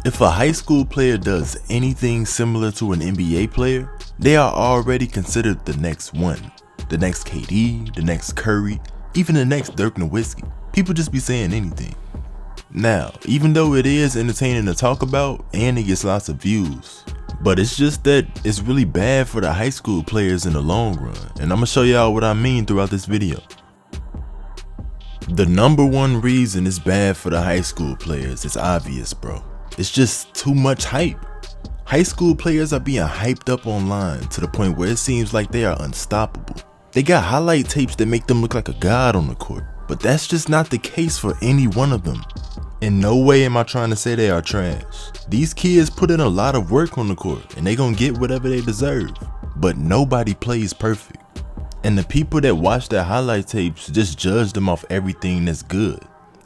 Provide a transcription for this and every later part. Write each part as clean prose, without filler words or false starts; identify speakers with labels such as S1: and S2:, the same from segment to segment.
S1: If a high school player does anything similar to an NBA player, they are already considered the next one. The next KD, the next Curry, even the next Dirk Nowitzki. People just be saying anything. Now, even though it is entertaining to talk about and it gets lots of views, but it's just that it's really bad for the high school players in the long run, and I'm gonna show y'all what I mean throughout this video. The number one reason it's bad for the high school players is obvious, bro. It's just too much hype. High school players are being hyped up online to the point where it seems like they are unstoppable. They got highlight tapes that make them look like a god on the court, but that's just not the case for any one of them. In no way am I trying to say they are trash. These kids put in a lot of work on the court and they gonna get whatever they deserve, but nobody plays perfect. And the people that watch their highlight tapes just judge them off everything that's good.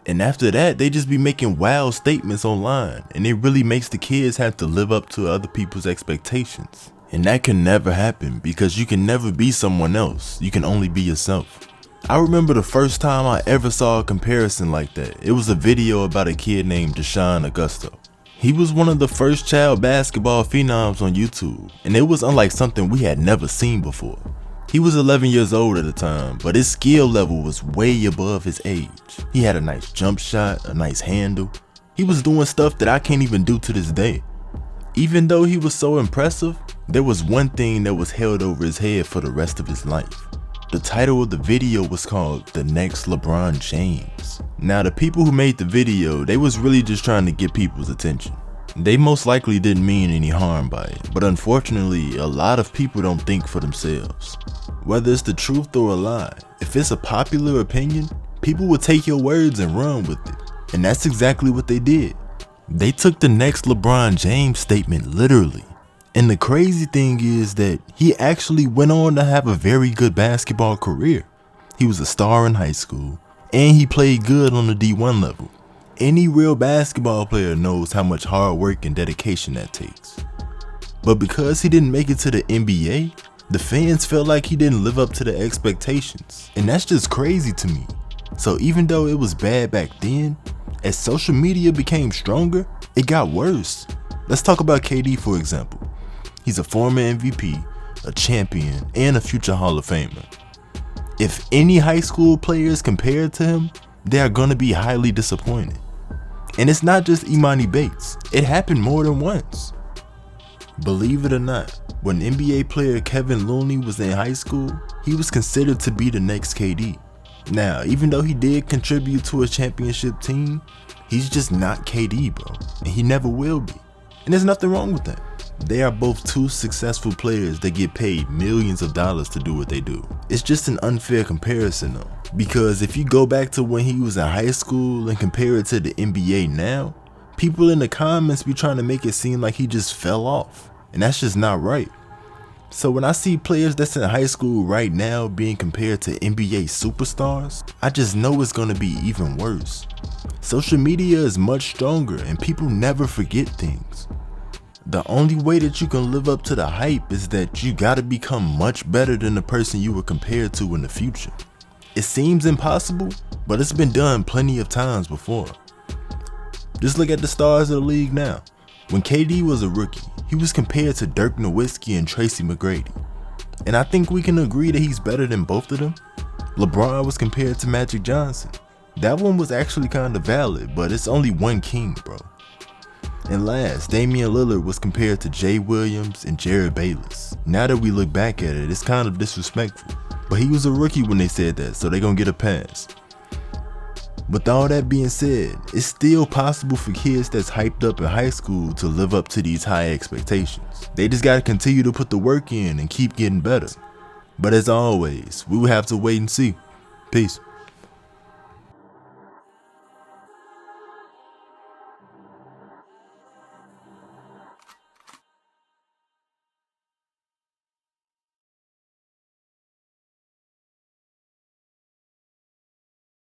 S1: And after that, they just be making wild statements online, and it really makes the kids have to live up to other people's expectations. And that can never happen because you can never be someone else, you can only be yourself. I remember the first time I ever saw a comparison like that. It was a video about a kid named Deshaun Augusto. He was one of the first child basketball phenoms on YouTube, and it was unlike something we had never seen before. He was 11 years old at the time, but his skill level was way above his age. He had a nice jump shot, a nice handle. He was doing stuff that I can't even do to this day. Even though he was so impressive, there was one thing that was held over his head for the rest of his life. The title of the video was called The Next LeBron James. Now the people who made the video, they was really just trying to get people's attention. They most likely didn't mean any harm by it, but unfortunately, a lot of people don't think for themselves. Whether it's the truth or a lie, if it's a popular opinion, people will take your words and run with it. And that's exactly what they did. They took the next LeBron James statement literally. And the crazy thing is that he actually went on to have a very good basketball career. He was a star in high school, and he played good on the D1 level. Any real basketball player knows how much hard work and dedication that takes. But because he didn't make it to the NBA, the fans felt like he didn't live up to the expectations. And that's just crazy to me. So even though it was bad back then, as social media became stronger, it got worse. Let's talk about KD for example. He's a former MVP, a champion, and a future Hall of Famer. If any high school players compared to him, they are gonna be highly disappointed. And it's not just Imani Bates, it happened more than once. Believe it or not, when NBA player Kevin Looney was in high school, he was considered to be the next KD. Now, even though he did contribute to a championship team, he's just not KD, bro, and he never will be. And there's nothing wrong with that. They are both two successful players that get paid millions of dollars to do what they do. It's just an unfair comparison though, because if you go back to when he was in high school and compare it to the NBA now, people in the comments be trying to make it seem like he just fell off, and that's just not right. So when I see players that's in high school right now being compared to NBA superstars, I just know it's gonna be even worse. Social media is much stronger and people never forget things. The only way that you can live up to the hype is that you gotta become much better than the person you were compared to in the future. It seems impossible, but it's been done plenty of times before. Just look at the stars of the league now. When KD was a rookie, he was compared to Dirk Nowitzki and Tracy McGrady. And I think we can agree that he's better than both of them. LeBron was compared to Magic Johnson. That one was actually kinda valid, but it's only one king, bro. And last, Damian Lillard was compared to Jay Williams and Jared Bayless. Now that we look back at it, it's kind of disrespectful. But he was a rookie when they said that, so they gonna get a pass. With all that being said, it's still possible for kids that's hyped up in high school to live up to these high expectations. They just gotta continue to put the work in and keep getting better. But as always, we will have to wait and see. Peace.